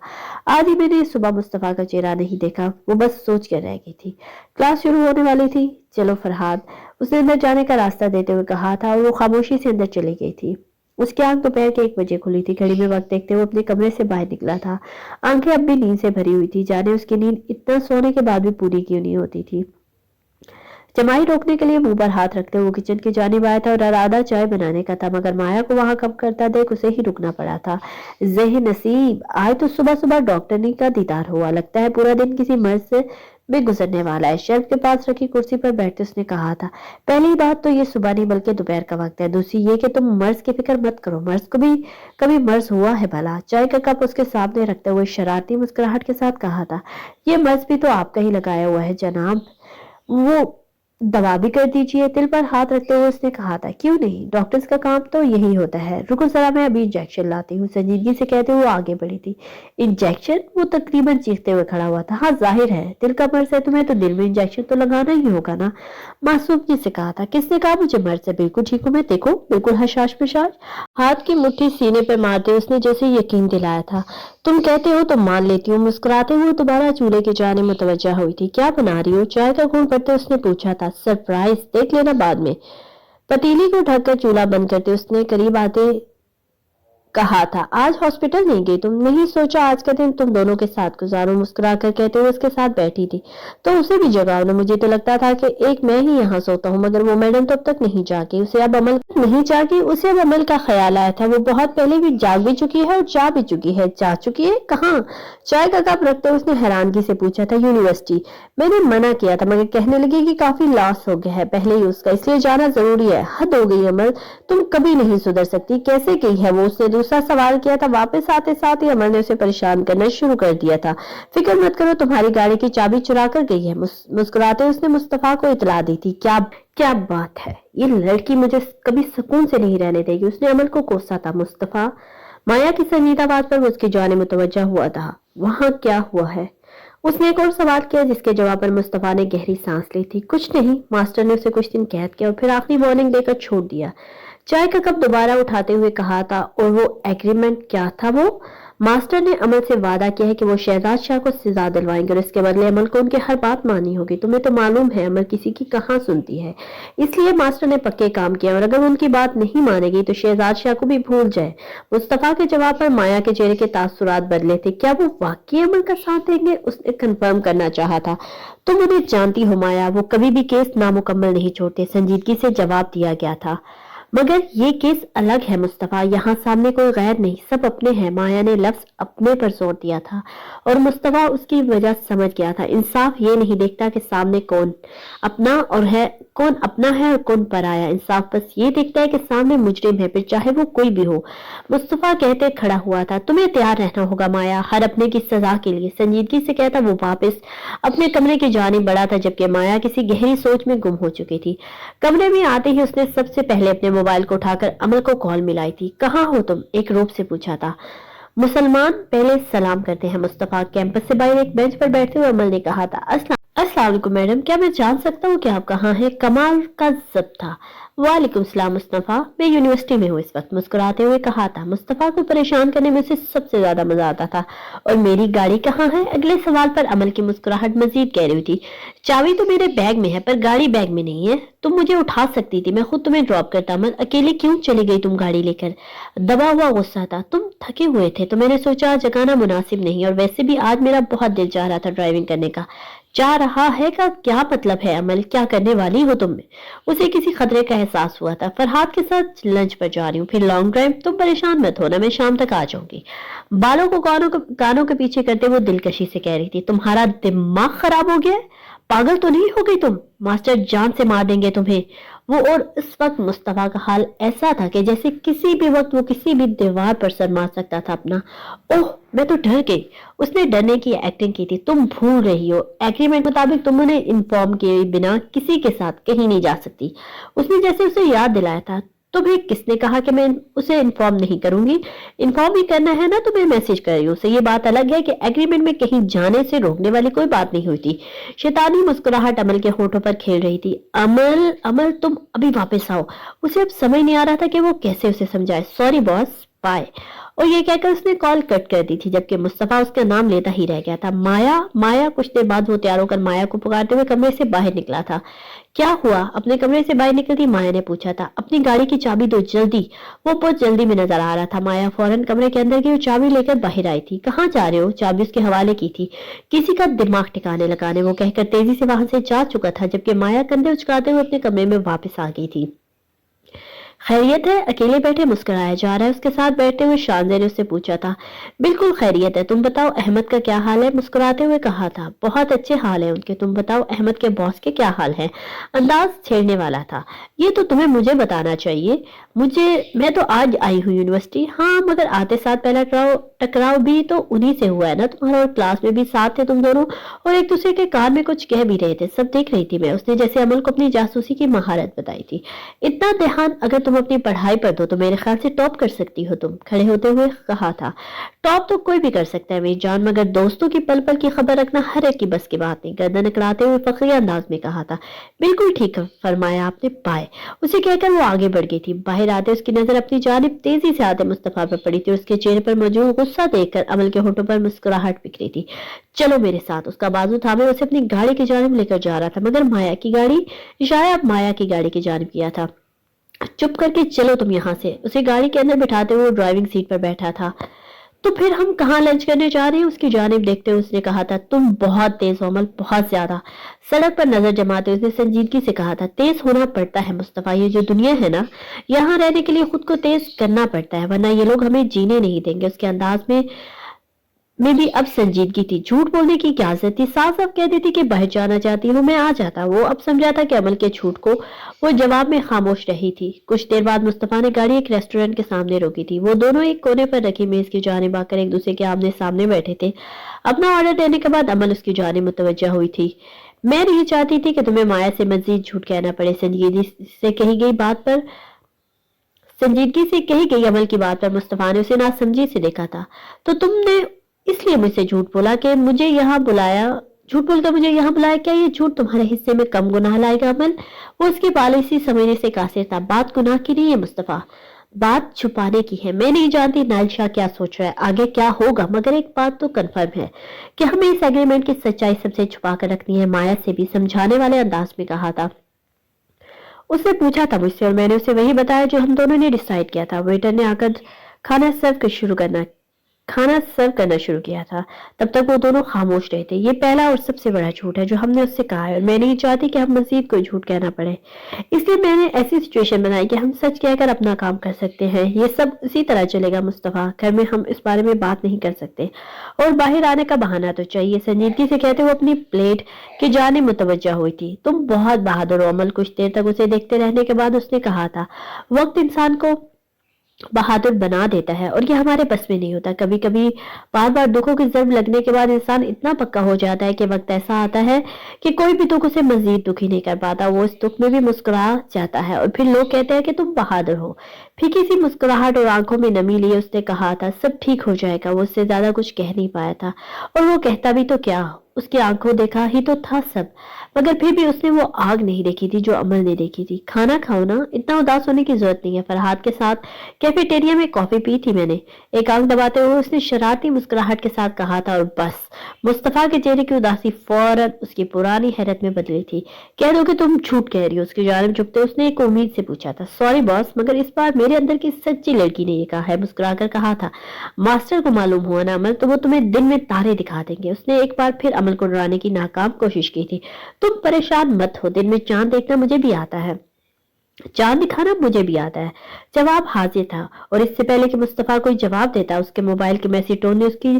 आज ही मैंने सुबह मुस्तफा का चेहरा नहीं देखा, वो बस सोच कर रह गई थी। क्लास शुरू होने वाली थी। चलो फरहाद, उसने अंदर जाने का रास्ता देते हुए कहा था, और वो खामोशी से अंदर चली गई थी। उसकी आंख दोपहर के 1 बजे खुली थी। घड़ी में वक्त देखते हुए अपने कमरे से बाहर निकला था। आंखें अब भी नींद से भरी हुई थी, जाने उसकी नींद इतना सोने के बाद भी पूरी क्यों नहीं होती थी। जमाई रोकने के लिए मुंह पर हाथ रखते हुए किचन की जानिब आया था और इरादा चाय बनाने का था, मगर माया को वहां कम करता देख उसे ही रुकना पड़ा था। ज़ेह नसीब, आज तो सुबह सुबह डॉक्टरनी का दीदार हुआ, लगता है पूरा दिन किसी मर्ज से में गुजरने वाला है। शेल्फ के पास रखी कुर्सी पर बैठते उसने कहा था। पहली बात तो ये सुबह नहीं बल्कि दोपहर का वक्त है। दूसरी ये कि तुम मर्ज की फिक्र मत करो, मर्ज को भी कभी मर्ज हुआ है भला। चाय का कप उसके सामने रखते हुए शरारती मुस्कुराहट के साथ कहा था। ये मर्ज भी तो आपका ही लगाया हुआ है जनाब, वो दवा भी कर दीजिए। दिल पर हाथ रखते हुए उसने कहा था। क्यों नहीं, डॉक्टर्स का काम तो यही होता है। रुको जरा, मैं अभी इंजेक्शन लाती हूँ, संजीदगी से कहते हुए आगे बढ़ी थी। इंजेक्शन? वो तकरीबन चीखते हुए खड़ा हुआ था। हाँ जाहिर है, दिल का मर्ज है तुम्हें तो दिल में इंजेक्शन तो लगाना ही होगा ना। मासूम जी से कहा था। किसने कहा मुझे मर्ज है? बिल्कुल ठीक हूँ मैं, देखो बिल्कुल हशाश पिशाश। हाथ की मुट्ठी सीने पर मारते उसने जैसे यकीन दिलाया था। तुम कहते हो तो मान लेती हूँ। मुस्कुराते हुए दोबारा चूल्हे की जाने मुतवज्जा हुई थी। क्या बना रही हो? चाय का घूंट भरते उसने पूछा था। सरप्राइज, देख लेना बाद में। पतीली को ढककर चूल्हा बंद करते उसने करीब आते कहा था। आज हॉस्पिटल नहीं गई तुम? नहीं, सोचा आज का दिन तुम दोनों के साथ गुजारो, मुस्कुरा कर कहते हुए उसके साथ बैठी थी। तो उसे भी जगाओ ना, मुझे तो लगता था कि एक मैं ही यहाँ सोता हूँ, मगर वो मैडम तब तक नहीं जागी। उसे अब अमल नहीं जागी, उसे अब अमल का ख्याल आया था। वो बहुत पहले भी जाग भी चुकी है और जा भी चुकी है। जा चुकी है? कहाँ? चाय का कप रखते उसने हैरानगी से पूछा था। यूनिवर्सिटी। मैंने मना किया था, मगर कहने लगी कि काफी लॉस हो गया है पहले ही उसका, इसलिए जाना जरूरी है। हद हो गई अमल, तुम कभी नहीं सुधर सकती। कैसे गई है वो? उसने गुस्सा सवाल किया था। वापस आते साथ ही अमल ने उसे परेशान करना शुरू कर दिया था। फिक्र मत करो, तुम्हारी गाड़ी की चाबी चुरा कर गई है। मुस्कुराते उसने मुस्तफा को इतला दी थी। क्या क्या बात है, ये लड़की मुझे कभी सुकून से नहीं रहने देगी, उसने अमल को कोसा था। मुस्तफा, माया की संजीदा बात पर वो उसकी जानिब मुतवज्जा हुआ था। वहां क्या हुआ है? उसने एक और सवाल किया, जिसके जवाब पर मुस्तफा ने गहरी सांस ली थी। कुछ नहीं, मास्टर ने उसे कुछ दिन कैद किया और फिर आखिरी वार्निंग देकर छोड़ दिया। चाय का कप दोबारा उठाते हुए कहा था। और वो एग्रीमेंट क्या था? वो मास्टर ने अमल से वादा किया है कि वो शहजाद शाह को सजा दिलवाएंगे और इसके बदले अमल को उनकी हर बात माननी होगी। तुम्हें तो मालूम है अमल किसी की कहाँ सुनती है, इसलिए मास्टर ने पक्के काम किया और अगर उनकी बात नहीं मानेगी तो शहजाद शाह को भी भूल जाए। मुस्तफा के जवाब पर माया के चेहरे के तासुरात बदले थे। क्या वो वाकई अमल का साथ देंगे? उसने कंफर्म करना चाहा था। तुम उन्हें जानती हो माया, वो कभी भी केस नामुकम्मल नहीं छोड़ते, संजीदगी से जवाब दिया गया था। मगर ये केस अलग है मुस्तफा, यहाँ सामने कोई गैर नहीं, सब अपने हैं। माया ने लफ्ज अपने पर जोर दिया था और मुस्तफा उसकी वजह समझ गया था। इंसाफ ये नहीं देखता कि सामने कौन अपना और है, कौन अपना है और कौन पराया। इंसाफ बस ये देखता है कि सामने मुजरिम है, फिर चाहे वो कोई भी हो। मुस्तफा कहते खड़ा हुआ था। तुम्हें तैयार रहना होगा माया, हर अपने की सजा के लिए, संजीदगी से कहता वो वापस अपने कमरे की जानिब बढ़ा था, जबकि माया किसी गहरी सोच में गुम हो चुकी थी। कमरे में आते ही उसने सबसे पहले अपने मोबाइल को उठाकर अमल को कॉल मिलाई थी। कहाँ हो तुम? एक रूप से पूछा था। मुसलमान पहले सलाम करते हैं मुस्तफा, कैंपस से बाहर एक बेंच पर बैठते हुए अमल ने कहा था। अस्सलाम वालेकुम मैडम, क्या मैं जान सकता हूँ कि आप कहाँ हैं? कमाल का जब था। वालेकुम सलाम मुस्तफा, मैं यूनिवर्सिटी में हूँ इस वक्त, मुस्कुराते हुए कहा था। मुस्तफा को परेशान करने में उसे सबसे ज्यादा मजा आता था। और मेरी गाड़ी कहाँ है? अगले सवाल पर अमल की मुस्कुराहट मजीद गहरी हुई थी। चाबी तो मेरे बैग में है पर गाड़ी बैग में नहीं है, तुम मुझे उठा सकती थी, मैं खुद तुम्हें ड्रॉप करता। अमल, अकेले क्यों चली गई तुम गाड़ी लेकर? दबा हुआ गुस्सा था। तुम थके हुए थे तो मैंने सोचा जगाना मुनासिब नहीं, और वैसे भी आज मेरा बहुत दिल चाह रहा था ड्राइविंग करने का। जा रहा है का क्या मतलब है अमल? क्या करने वाली हो तुम? उसे किसी खतरे का एहसास हुआ था। फरहाद के साथ लंच पर जा रही हूँ, फिर लॉन्ग ड्राइव। तुम परेशान मत होना, मैं शाम तक आ जाऊंगी। बालों को कानों के पीछे करते वो दिलकशी से कह रही थी। तुम्हारा दिमाग खराब हो गया है? पागल तो नहीं हो गई तुम? मास्टर जान से मार देंगे तुम्हें। वो और इस वक्त मुस्तफा का हाल ऐसा था कि जैसे किसी भी वक्त वो किसी भी दीवार पर सर मार सकता था अपना। ओह, मैं तो डर गई। उसने डरने की एक्टिंग की थी। तुम भूल रही हो, एग्रीमेंट मुताबिक तुम उन्हें इन्फॉर्म किए बिना किसी के साथ कहीं नहीं जा सकती। उसने जैसे उसे याद दिलाया था। तुम्हें किसने कहा कि मैं उसे इन्फॉर्म नहीं करूंगी? इन्फॉर्म ही करना है ना तो मैं मैसेज कर रही हूँ उसे। ये बात अलग है कि एग्रीमेंट में कहीं जाने से रोकने वाली कोई बात नहीं हुई थी। शैतानी मुस्कुराहट अमल के होठों पर खेल रही थी। अमल अमल, तुम अभी वापस आओ। उसे अब समझ नहीं आ रहा था कि वो कैसे उसे समझाए। Sorry boss, bye. और ये कहकर उसने कॉल कट कर दी थी, जबकि मुस्तफा उसका नाम लेता ही रह गया था। माया माया। कुछ देर बाद वो तैयार होकर माया को पुकारते हुए कमरे से बाहर निकला था। क्या हुआ? अपने कमरे से बाहर निकलती माया ने पूछा था। अपनी गाड़ी की चाबी दो जल्दी। वो बहुत जल्दी में नजर आ रहा था। माया फौरन कमरे के अंदर की वो चाबी लेकर बाहर आई थी। कहाँ जा रहे हो? चाबी उसके हवाले की थी। किसी का दिमाग ठिकाने लगाने, वो कहकर तेजी से वहां से जा चुका था, जबकि माया कंधे उचकाते हुए अपने कमरे में वापस आ गई थी। खैरियत है? अकेले बैठे मुस्कुराया जा रहा है। उसके साथ बैठे हुए शानजे ने उससे पूछा था। बिल्कुल खैरियत है, तुम बताओ अहमद का क्या हाल है? मुस्कुराते हुए कहा था। बहुत अच्छे हाल है उनके, तुम बताओ अहमद के बॉस के क्या हाल है? अंदाज छेड़ने वाला था। ये तो तुम्हें मुझे बताना चाहिए। मैं तो आज आई हूँ यूनिवर्सिटी। हाँ, मगर आते साथ पहला टकराव भी तो उन्हीं से हुआ है ना तुम्हारा? और क्लास में भी साथ थे तुम दोनों और एक दूसरे के कान में कुछ कह भी रहे थे, सब देख रही थी मैं। उसने जैसे अमल को अपनी जासूसी की महारत बताई थी। इतना ध्यान अगर तुम अपनी पढ़ाई पर दो तो मेरे ख्याल से टॉप कर सकती हो तुम, खड़े होते हुए कहा था। टॉप तो कोई भी कर सकता है मेरी जान, मगर दोस्तों की पल पल की खबर रखना हर एक की बस की बात नहीं, गर्दन अकड़ाते हुए फखरी अंदाज में कहा था। बिल्कुल ठीक फरमाया आपने, पाए। उसे कहकर वो आगे बढ़ गई थी। बाहर आते उसकी नजर अपनी जानिब तेजी से आते मुस्तफा पर पड़ी थी। उसके चेहरे पर मौजूद गुस्सा देखकर अमल के होठों पर मुस्कुराहट बिखरी थी। चलो मेरे साथ। उसका बाजू थामे उसे अपनी गाड़ी की जानिब लेकर जा रहा था, मगर माया की गाड़ी, इशारा अब माया की गाड़ी की जानिब किया था। चुप करके चलो तुम यहाँ से। उसे गाड़ी के अंदर बिठाते हुए ड्राइविंग सीट पर बैठा था। तो फिर हम कहाँ लंच करने जा रहे हैं? उसकी जानिब देखते हुए उसने कहा था। तुम बहुत तेज हो अमल, बहुत ज्यादा। सड़क पर नजर जमाते उसने संजीदगी से कहा था। तेज होना पड़ता है मुस्तफा, ये जो दुनिया है ना, यहाँ रहने के लिए खुद को तेज करना पड़ता है, वरना ये लोग हमें जीने नहीं देंगे। उसके अंदाज में में भी अब संजीदगी थी। झूठ बोलने की क्या जरूरत थी, साफ साफ कह देती कि बाहर जाना चाहती हूँ, मैं आ जाता। वो अब समझा था कि अमल के झूठ को वो जवाब में खामोश रही थी। कुछ देर बाद मुस्तफा ने गाड़ी एक रेस्टोरेंट के सामने रोकी थी। वो दोनों एक कोने पर रखी मेज की जानिब आकर एक दूसरे के आमने सामने बैठे थे। अपना ऑर्डर देने के बाद अमल उसकी जानिब मुतवज्जा हुई थी। मैं नहीं चाहती थी कि तुम्हें माया से मजीद झूठ कहना पड़े। संजीदगी से कही गई अमल की बात पर मुस्तफा ने उसे नासमझी से देखा था। तो तुमने इसलिए मुझसे झूठ बोला कि मुझे यहाँ बुलाया, झूठ बोलकर मुझे यहाँ बुलाया, क्या ये झूठ तुम्हारे हिस्से में कम गुनाह लाएगा अमल? वो उसकी पॉलिसी समझने से कासिर था। बात गुनाह की नहीं है मुस्तफा, बात छुपाने की है। मैं नहीं जानती नाइल शाह क्या सोच रहा है, आगे क्या होगा, मगर एक बात तो कंफर्म है कि हमें इस एग्रीमेंट की सच्चाई सबसे छुपा कर रखनी है। माया से भी समझाने वाले अंदाज में कहा था। उसने पूछा था मुझसे और मैंने उसे वही बताया जो हम दोनों ने डिसाइड किया था। वेटर ने आकर खाना सर्व करना शुरू किया था। तब तक वो दोनों खामोश रहे थे। ये पहला और सबसे बड़ा झूठ है जो हमने उससे कहा है और मैं नहीं चाहती कि हम मजीद कोई झूठ कहना पड़े। इसलिए मैंने ऐसी सिचुएशन बनाई कि हम सच कहकर अपना काम कर सकते हैं। ये सब इसी तरह चलेगा मुस्तफा, घर में हम इस बारे में बात नहीं कर सकते और बाहर आने का बहाना तो चाहिए। संजीदगी से कहते हुए अपनी प्लेट की जाने मुतवज्जा हुई थी। तुम बहुत बहादुर हो अमल। कुछ देर तक उसे देखते रहने के बाद उसने कहा था, वक्त इंसान को बहादुर बना देता है और ये हमारे बस में नहीं होता। कभी कभी बार बार दुखों की जर्ब लगने के बाद इंसान इतना पक्का हो जाता है कि वक्त ऐसा आता है कि कोई भी दुख उसे मजीद दुखी नहीं कर पाता। वो इस दुख में भी मुस्कुरा जाता है और फिर लोग कहते हैं कि तुम बहादुर हो। फीकी सी मुस्कुराहट और आंखों में नमी लिए उसने कहा था, सब ठीक हो जाएगा। वो उससे ज्यादा कुछ कह नहीं पाया था और वो कहता भी तो क्या, उसकी आंखों देखा ही तो था सब, मगर फिर भी उसने वो आग नहीं देखी थी जो अमल ने देखी थी। खाना खाओ ना, इतना उदास होने की जरूरत नहीं है। फरहाद के साथ कैफेटेरिया में कॉफी पी थी मैंने, एक आंख दबाते हुए उसने शरारती मुस्कुराहट के साथ कहा था। और बस मुस्तफा के चेहरे की उदासी फौरन उसकी पुरानी हैरत में बदली थी। कह दो कि तुम झूठ कह रही हो, उसकी जानिब झुकते उसने एक उम्मीद से पूछा था। सॉरी बॉस, मगर इस बार मेरे अंदर की सच्ची लड़की ने ये कहा है, मुस्कुराकर कहा था। मास्टर को मालूम हुआ ना अमल, तो वो तुम्हें दिन में तारे दिखा देंगे। उसने एक बार फिर अमल को डराने की नाकाम कोशिश की थी। तुम परेशान मत हो, दिन में चांद देखना मुझे भी आता है, चांद दिखाना मुझे भी आता है। जवाब हाजिर था और इससे पहले कि मुस्तफा कोई जवाब देता उसके मोबाइल के मैसेज टोन ने उसकी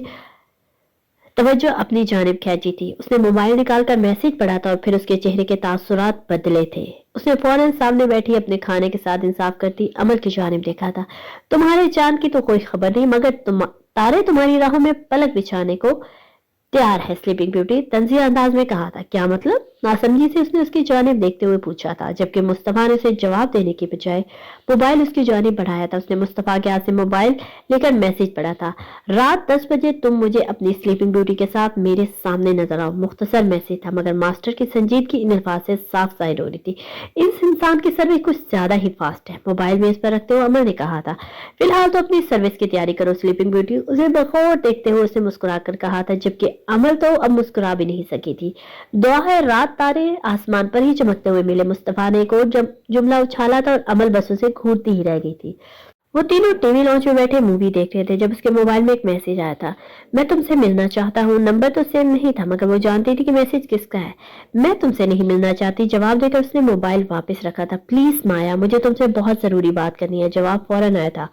तवज्जो अपनी जानिब खींची थी। उसने मोबाइल निकालकर मैसेज पढ़ा था और फिर उसके चेहरे के तासुरात बदले थे। उसने फौरन सामने बैठी अपने खाने के साथ इंसाफ करती अमल की जानिब देखा था। तुम्हारे चांद की तो कोई खबर नहीं, मगर तारे तुम्हारी राहों में पलक बिछाने को तैयार है, स्लीपिंग ब्यूटी तंजीर अंदाज में कहा था। क्या मतलब? नासमझी से उसने उसकी जानिब देखते हुए पूछा था, जबकि मुस्तफा ने उसे जवाब देने की बजाय मोबाइल उसकी जानिब बढ़ाया था। उसने मुस्तफा के हाथ से मोबाइल लेकर मैसेज पढ़ा था। रात 10 बजे तुम मुझे अपनी स्लीपिंग ब्यूटी के साथ मेरे सामने नजर आओ। मुख्तसर मैसेज था मगर मास्टर की संजीदगी इन अल्फाज से साफ जाहिर हो रही थी। इस इंसान की सर्विस कुछ ज्यादा ही फास्ट है। मोबाइल मेज पर रखते हुए अमर ने कहा था, फिलहाल तो अपनी सर्विस की तैयारी करो स्लीपिंग ब्यूटी। उसे बखौर देखते हुए उसे मुस्कुराकर कहा था, जबकि अमल तो अब मुस्कुरा भी नहीं सकी थी। दुआ है रात तारे आसमान पर ही चमकते हुए मिले। मुस्तफा ने एक और जुमला उछाला था और अमल बसों से घूरती ही रह गई थी। वो तीनों टीवी लॉन्च में बैठे मूवी देख रहे थे जब उसके मोबाइल में एक मैसेज आया था। मैं तुमसे मिलना चाहता हूँ। नंबर तो सेम नहीं था मगर वो जानती थी कि मैसेज किसका है। मैं तुमसे नहीं मिलना चाहती, जवाब देकर उसने मोबाइल वापस रखा था। प्लीज माया, मुझे तुमसे बहुत जरूरी बात करनी है। जवाब फौरन आया था,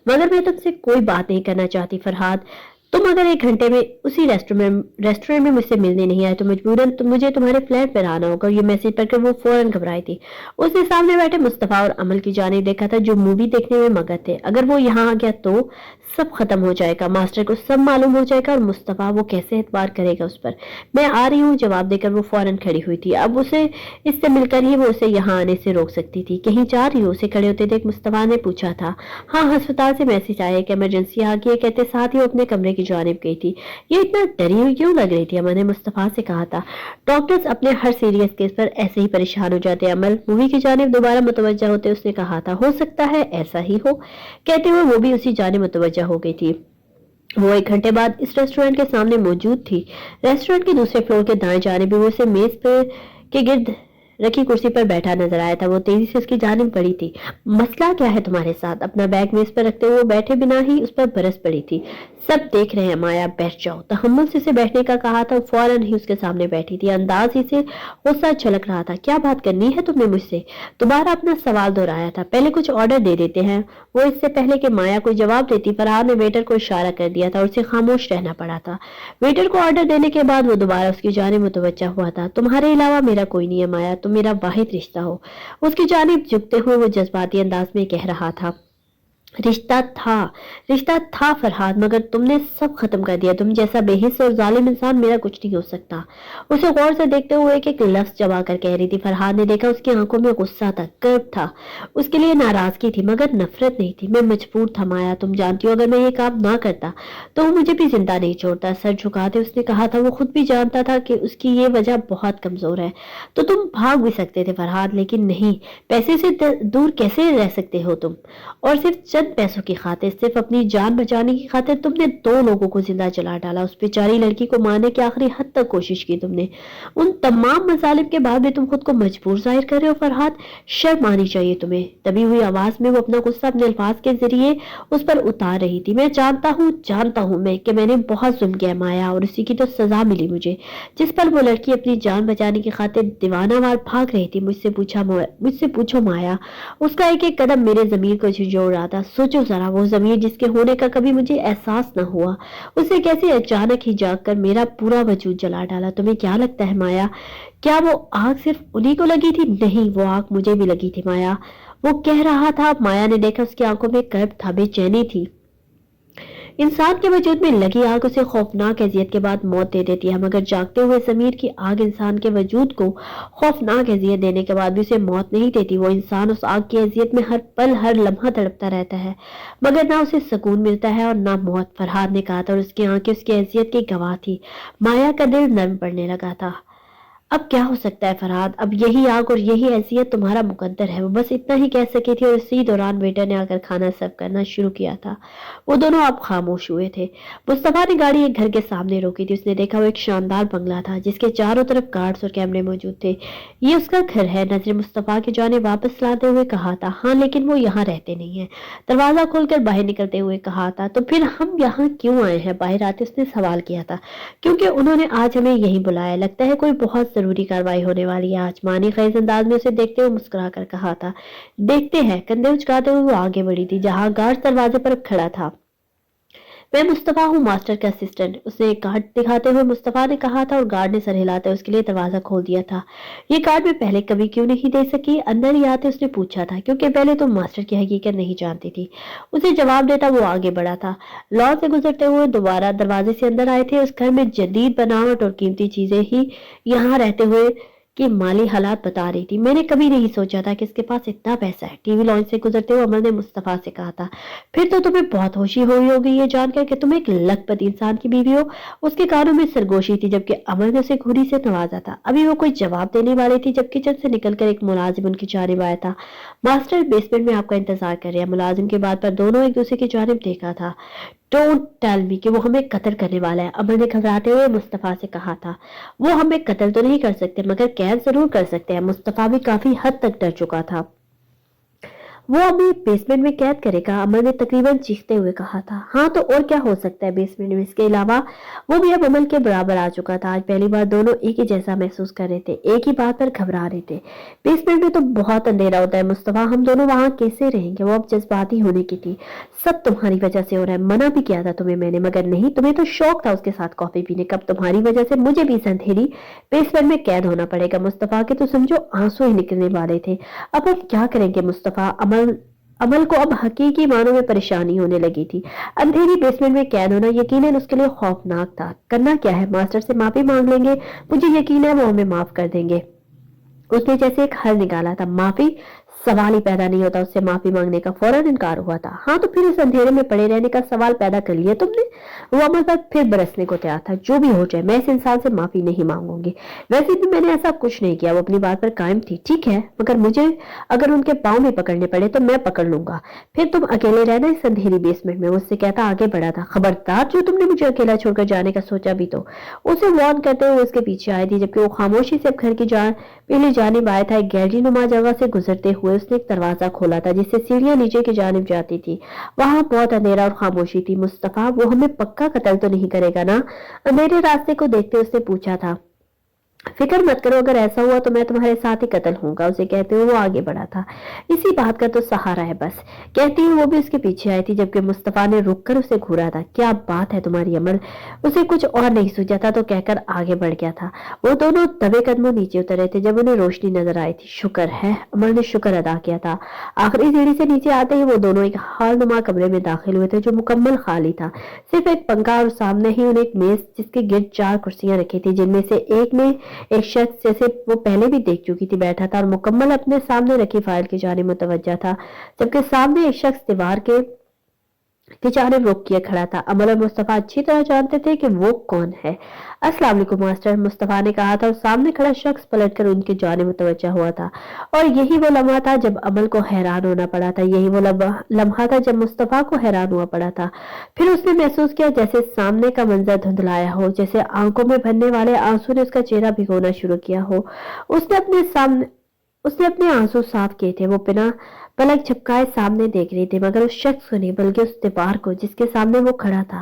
मगर मैं तुमसे कोई बात नहीं करना चाहती फरहाद। तुम अगर 1 घंटे में उसी रेस्टोरेंट में मुझसे मिलने नहीं आए तो मजबूरन मुझे तुम्हारे फ्लैट पर आना होगा। ये मैसेज पढ़कर वो फौरन घबराई थी। उसने सामने बैठे मुस्तफा और अमल की जानिब देखा था जो मूवी देखने में मगन थे। अगर वो यहाँ आ गया तो सब खत्म हो जाएगा, मास्टर को सब मालूम हो जाएगा और मुस्तफा वो कैसे एतबार करेगा उस पर। मैं आ रही हूँ, जवाब देकर वो फौरन खड़ी हुई थी। अब उसे इससे मिलकर ही वो उसे यहाँ आने से रोक सकती थी। कहीं जा रही हो? उसे खड़े होते देख मुस्तफा ने पूछा था। हाँ, अस्पताल से मैसेज आया कि इमरजेंसी आ गई है, कहते साथ ही वो अपने कमरे की जानिब गई थी। ये इतना डरी हुई क्यों लग रही थी? अमल ने मुस्तफा से कहा था। डॉक्टर्स अपने हर सीरियस केस पर ऐसे ही परेशान हो जाते। अमल मूवी की जानिब दोबारा मुतवज्जा होते उसने कहा था, हो सकता है ऐसा ही हो। कहते हुए वो भी उसी जानिब मुतवज्जा हो गई थी। वो 1 घंटे बाद इस रेस्टोरेंट के सामने मौजूद थी। रेस्टोरेंट के दूसरे फ्लोर के दाएं जानिब भी वो उसे मेज पे के गिर्द रखी कुर्सी पर बैठा नजर आया था। वो तेजी से उसकी जानिब बढ़ी थी। मसला क्या है तुम्हारे साथ? अपना बैग मेज पर रखते हुए बैठे बिना ही उस पर बरस पड़ी थी। सब देख रहे हैं माया, बैठ जाओ। तहम्मुल से उसे बैठने का कहा था, फौरन ही उसके सामने बैठी थी। अंदाज ही से गुस्सा छलक रहा था। क्या बात करनी है तुमने मुझसे? दोबारा अपना सवाल दोहराया था। पहले कुछ ऑर्डर दे देते हैं। वो इससे पहले कि माया कोई जवाब देती, फरहाद ने वेटर को इशारा कर दिया था और उसे खामोश रहना पड़ा था। वेटर को ऑर्डर देने के बाद वो दोबारा उसकी जानिब मुतवज्जा हुआ था। तुम्हारे अलावा मेरा कोई नहीं है माया, तुम मेरा वाहिद रिश्ता हो। उसकी जानिब झुकते हुए वो जज्बाती अंदाज में कह रहा था। रिश्ता था फरहाद, मगर तुमने सब खत्म कर दिया। तुम जैसा बेहिस और जालिम इंसान मेरा कुछ नहीं हो सकता। उसे गौर से देखते हुए एक एक लफ्ज चबा कर कह रही थी। फरहाद ने देखा उसकी आंखों में गुस्सा था, गर्व था, उसके लिए नाराजगी थी, मगर नफरत नहीं थी। मैं मजबूर था माया, तुम जानती हो अगर मैं ये काम ना करता तो वो मुझे भी जिंदा नहीं छोड़ता। सर झुकाते उसने कहा था। वो खुद भी जानता था कि उसकी ये वजह बहुत कमजोर है। तो तुम भाग भी सकते थे फरहाद, लेकिन नहीं। पैसे से दूर कैसे रह सकते हो तुम? और सिर्फ चंद पैसों की खातिर, सिर्फ अपनी जान बचाने की खातिर तुमने 2 लोगों को जिंदा जला डाला। उस बेचारी लड़की को मारने की आखिरी हद तक कोशिश की तुमने। उन तमाम मसालिब के बाद भी तुम खुद को मजबूर जाहिर कर रहे हो फरहाद। शर्म आनी चाहिए तुम्हें। दबी हुई आवाज में वो अपना गुस्सा अपने अल्फाज के जरिए उस पर उतार रही थी। मैं जानता हूँ मैं कि मैंने बहुत जुल्म किया माया, और उसी की तो सजा मिली मुझे। जिस पर वो लड़की अपनी जान बचाने की खातिर दीवानावार भाग रही थी, मुझसे पूछो माया। उसका एक एक कदम मेरे जमीर को झिझोड़ रहा था। सोचो जरा, वो जमीर जिसके होने का कभी मुझे एहसास न हुआ, उसे कैसे अचानक ही जाग कर मेरा पूरा वजूद जला डाला। तुम्हें क्या लगता है माया, क्या वो आग सिर्फ उन्हीं को लगी थी? नहीं, वो आग मुझे भी लगी थी माया, वो कह रहा था। माया ने देखा उसकी आंखों में कर्ब था, बेचैनी थी। इंसान के वजूद में लगी आग उसे खौफनाक अजियत के बाद मौत दे देती है, मगर जागते हुए ज़मीर की आग इंसान के वजूद को खौफनाक अजियत देने के बाद भी उसे मौत नहीं देती। वो इंसान उस आग की अजियत में हर पल हर लम्हा तड़पता रहता है, मगर ना उसे सुकून मिलता है और ना मौत। फरहाद ने कहा था, और उसकी आंखें उसकी अजियत की गवाह थी। माया का दिल नर्म पड़ने लगा था। अब क्या हो सकता है फरहाद? अब यही आग और यही हैसियत तुम्हारा मुकद्दर है। वो बस इतना ही कह सकी थी और इसी दौरान वेटर ने आकर खाना सर्व करना शुरू किया था। वो दोनों अब खामोश हुए थे। मुस्तफा ने गाड़ी एक घर के सामने रोकी थी। उसने देखा वो एक शानदार बंगला था जिसके चारों तरफ गार्ड्स और कैमरे मौजूद थे। ये उसका घर है, नजर मुस्तफा की जानिब वापस लाते हुए कहा था। हाँ, लेकिन वो यहाँ रहते नहीं है। दरवाजा खोलकर बाहर निकलते हुए कहा था। तो फिर हम यहाँ क्यों आए हैं? बाहर आते उसने सवाल किया था। क्योंकि उन्होंने आज हमें यहीं बुलाया, लगता है कोई बहुत जरूरी कार्रवाई होने वाली है आज। माँ ने खैज अंदाज में उसे देखते हुए मुस्कुरा कर कहा था। देखते हैं। कंधे उचकाते हुए वो आगे बढ़ी थी जहां गार्ड दरवाजे पर खड़ा था। मैं मुस्तफा हूँ, मास्टर का असिस्टेंट, उसने एक कार्ड दिखाते हुए मुस्तफा ने कहा था, और गार्ड ने सर हिलाते उसके लिए दरवाजा खोल दिया था। ये कार्ड मैं पहले कभी क्यों नहीं दे सकी? अंदर ही आते उसने पूछा था। क्योंकि पहले तो मास्टर की हकीकत नहीं जानती थी। उसे जवाब देता वो आगे बढ़ा था। लॉन से गुजरते हुए दोबारा दरवाजे से अंदर आए थे। उस घर में जदीद बनावट और कीमती चीजें ही यहाँ रहते हुए कि माली हालात बता रही थी। मैंने कभी नहीं सोचा था कि इसके पास इतना पैसा है। टीवी लॉन्च से गुजरते हुए अमर ने मुस्तफा से कहा था। फिर तो तुम्हें बहुत होशी हुई होगी ये जानकर कि तुम एक लखपति इंसान की बीवी हो। उसके कानों में सरगोशी थी जबकि अमर ने उसे घूरी से नवाजा था। अभी वो कोई जवाब देने वाली थी जब किचन से निकलकर एक मुलाजिम उनकी जानिब आया था। मास्टर बेसमेंट में आपका इंतजार कर रहे हैं। मुलाजिम की बात पर दोनों एक दूसरे की जानिब देखा था। डोंट टेल मी कि वो हमें कत्ल करने वाला है, अमर ने घबराते हुए मुस्तफा से कहा था। वो हमें कत्ल तो नहीं कर सकते, मगर कैद जरूर कर सकते हैं। मुस्तफा भी काफी हद तक डर चुका था। वो अभी बेसमेंट में कैद करेगा, अमर ने तकरीबन चीखते हुए कहा था। हाँ, तो और क्या हो सकता है बेसमेंट में? इसके अलावा वो भी अब अमल के बराबर आ चुका था। आज पहली बार दोनों एक ही जैसा महसूस कर रहे थे, एक ही बात पर घबरा रहे थे। बेसमेंट में तो बहुत अंधेरा होता है मुस्तफा, हम दोनों वहां कैसे रहेंगे? वो अब जज्बाती होने की थी। सब तुम्हारी वजह से हो रहा है। मना भी किया था तुम्हें मैंने, मगर नहीं, तुम्हें तो शौक था उसके साथ कॉफी पीने का। तुम्हारी वजह से मुझे भी इस अंधेरी बेसमेंट में कैद होना पड़ेगा। मुस्तफा के तो समझो आंसू ही निकलने वाले थे। अब हम क्या करेंगे मुस्तफा? अमल को अब हकीकी मानों में परेशानी होने लगी थी। अंधेरी बेसमेंट में कैद होना यकीनन उसके लिए खौफनाक था। करना क्या है? मास्टर से माफी मांग लेंगे, मुझे यकीन है वो हमें माफ कर देंगे। उसने जैसे एक हल निकाला था। माफी? सवाल ही पैदा नहीं होता, उससे माफी मांगने का फौरन इनकार हुआ था। हाँ तो फिर इस अंधेरे में पड़े रहने का सवाल पैदा कर लिया तुमने। वो अमल पर फिर बरसने को तैयार था। जो भी हो जाए मैं इस इंसान से माफी नहीं मांगूंगी। वैसे भी मैंने ऐसा कुछ नहीं किया, वो अपनी बात पर कायम थी। ठीक है, मगर मुझे अगर उनके पाँव भी पकड़ने पड़े तो मैं पकड़ लूंगा। फिर तुम अकेले रहना इस अंधेरी बेसमेंट में, मुझसे कहता आगे बढ़ा था। खबरदार जो तुमने मुझे अकेला छोड़कर जाने का सोचा भी तो। उसे वार्न करते हुए उसके पीछे आई थी, जबकि वो खामोशी से अब घर की पहले जानिब आया था। एक गैलरी नुमा जगह से गुजरते हुए उसने एक दरवाजा खोला था जिससे सीढ़ियां नीचे की जानिब जाती थी। वहां बहुत अंधेरा और खामोशी थी। मुस्तफा, वो हमें पक्का कत्ल तो नहीं करेगा ना? अंधेरे रास्ते को देखते उसने पूछा था। फिक्र मत करो, अगर ऐसा हुआ तो मैं तुम्हारे साथ ही कत्ल होऊंगा, उसे कहते हुए वो आगे बढ़ा था। इसी बात का तो सहारा है बस, कहती हुई वो भी उसके पीछे आई थी, जबकि मुस्तफा ने रुककर उसे घूरा था। क्या बात है तुम्हारी अमल? उसे कुछ और नहीं सूझा था तो कहकर आगे बढ़ गया था। वो दोनों दबे कदमों नीचे उतरे थे जब उन्हें रोशनी नजर आई थी। शुक्र है, अमल ने शुक्र अदा किया था। आखिरी सीढ़ी से नीचे आते ही वो दोनों एक हालनुमा कमरे में दाखिल हुए थे जो मुकम्मल खाली था। सिर्फ एक पंखा और सामने ही उन्हें एक मेज जिसके गिर्द 4 कुर्सियां रखी थी, जिनमें से एक में एक शख्स जैसे वो पहले भी देख चुकी थी बैठा था और मुकम्मल अपने सामने रखी फाइल की जानिब मुतवज्जा था, जबकि सामने एक शख्स दीवार के जानिब रुक किए खड़ा था। अमल और मुस्तफा अच्छी तरह जानते थे कि वो कौन है। अस्सलाम वालेकुम मास्टर, मुस्तफा ने कहा था और सामने खड़ा शख्स पलटकर उनकी जानिब मुतवज्जा हुआ था। और यही वो लम्हा था जब अमल को हैरान होना पड़ा था, यही वो लम्हा था जब मुस्तफा को हैरान हुआ पड़ा था। फिर उसने महसूस किया जैसे सामने का मंजर धुंधलाया हो, जैसे आंखों में भरने वाले आंसू ने उसका चेहरा भिगोना शुरू किया हो। उसने अपने आंसू साफ किए थे। वो बिना पलक झपकाए सामने देख रही थी, मगर उस शख्स को नहीं बल्कि उस दीवार को जिसके सामने वो खड़ा था।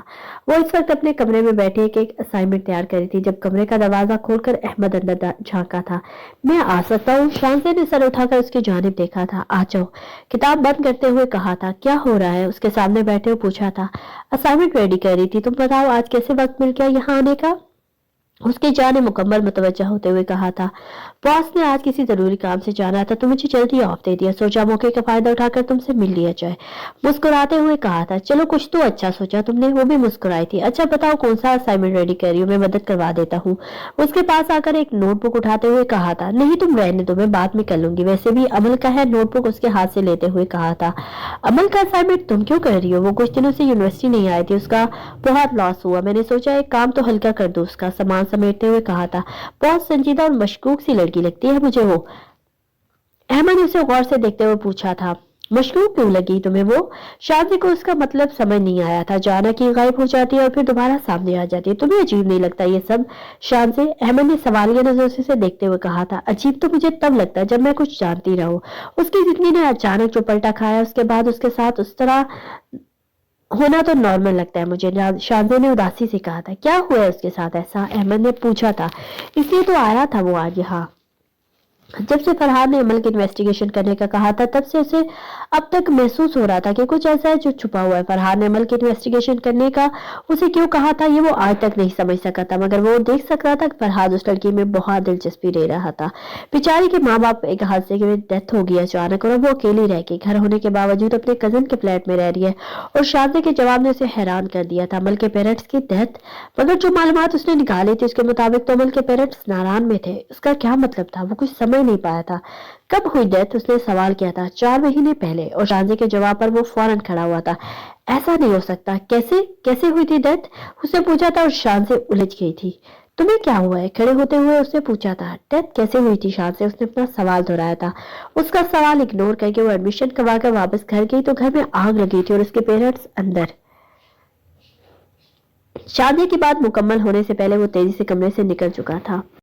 वो इस वक्त अपने कमरे में बैठे एक असाइनमेंट तैयार कर रही थी जब कमरे का दरवाजा खोलकर अहमद अंदर झांका था। मैं आ सकता हूँ? शांसे ने सर उठाकर उसकी जानिब देखा था। आ जाओ, किताब बंद करते हुए कहा था। क्या हो रहा है? उसके सामने बैठे हुए पूछा था। असाइनमेंट रेडी कर रही थी। तुम बताओ आज कैसे वक्त मिल गया यहाँ आने का? उसके जाने मुकम्मल मुतवज्जा होते हुए कहा था। बॉस ने आज किसी जरूरी काम से जाना था तो मुझे जल्दी ऑफ दे दिया, सोचा मौके का फायदा उठाकर तुमसे मिल लिया जाए। मुस्कुराते हुए कहा था। चलो कुछ तो अच्छा सोचा तुमने। वो भी मुस्कुराई थी। अच्छा बताओ कौन सा असाइनमेंट रेडी कर रही हो, मैं मदद करवा देता हूँ। उसके पास आकर एक नोटबुक उठाते हुए कहा था। नहीं तुम रहने दो, मैं बाद में कर लूंगी, वैसे भी अमल का है। नोटबुक उसके हाथ से लेते हुए कहा था। अमल का असाइनमेंट तुम क्यों कर रही हो? वो कुछ दिनों से यूनिवर्सिटी नहीं आई थी, उसका बहुत लॉस हुआ, मैंने सोचा एक काम तो हल्का कर दो उसका। सामान समेटते हुए कहा था। बहुत संजीदा और मशकूक सी लड़की लगती है मुझे वो। अहमद ने उसे गौर से देखते हुए पूछा था। मशकूक क्यों लगी तुम्हें वो? शादी को उसका मतलब समझ नहीं आया था। जाना कि गायब हो जाती है और फिर दोबारा सामने आ जाती है। तुम्हें अजीब नहीं लगता ये सब? शान से अहमद ने सवालिया नजरों से देखते हुए कहा था। अजीब तो मुझे तब लगता है जब मैं कुछ जानती रहूं। उसकी जितनी ने अचानक जो पलटा खाया उसके बाद उसके साथ उस तरह होना तो नॉर्मल लगता है मुझे। शांति ने उदासी से कहा था। क्या हुआ है उसके साथ ऐसा? अहमद ने पूछा था। इसलिए तो आया था वो आज यहाँ। जब से फरहाद ने अमल की इन्वेस्टिगेशन करने का कहा था तब से उसे अब तक महसूस हो रहा था कि कुछ ऐसा है जो छुपा हुआ है। फरहाद ने अमल की इन्वेस्टिगेशन करने का उसे क्यों कहा था ये वो आज तक नहीं समझ सका था, मगर वो देख सक रहा था कि फरहाद उस लड़की में बहुत दिलचस्पी ले रहा था। बेचारी के माँ बाप एक हादसे में डेथ हो गई अचानक और वो अकेली रह गई। घर होने के बावजूद अपने कजन के फ्लैट में रह रही है। और शादी के जवाब ने उसे हैरान कर दिया था। अमल के पेरेंट्स की डेथ, मगर जो मालूमात उसने निकाली थी उसके मुताबिक तो अमल के पेरेंट्स नारायण में थे। उसका क्या मतलब था? वो कुछ समझ नहीं पाया था। कब हुई डेथ? उसने सवाल किया था। 4 महीने पहले। और शांजे के जवाब पर वो फौरन खड़ा हुआ था। ऐसा नहीं हो सकता, कैसे कैसे हुई थी डेथ? उसने पूछा था और शान से उलझ गई थी। तुम्हें क्या हुआ है? खड़े होते हुए उसने पूछा था। डेथ कैसे हुई थी शान से? उसने अपना सवाल दोहराया था। उसका सवाल इग्नोर करके वो एडमिशन करवा कर वापस घर गई तो घर में आग लगी थी और उसके पेरेंट्स अंदर। शादी की बात मुकम्मल होने से पहले वो तेजी से कमरे से निकल चुका था।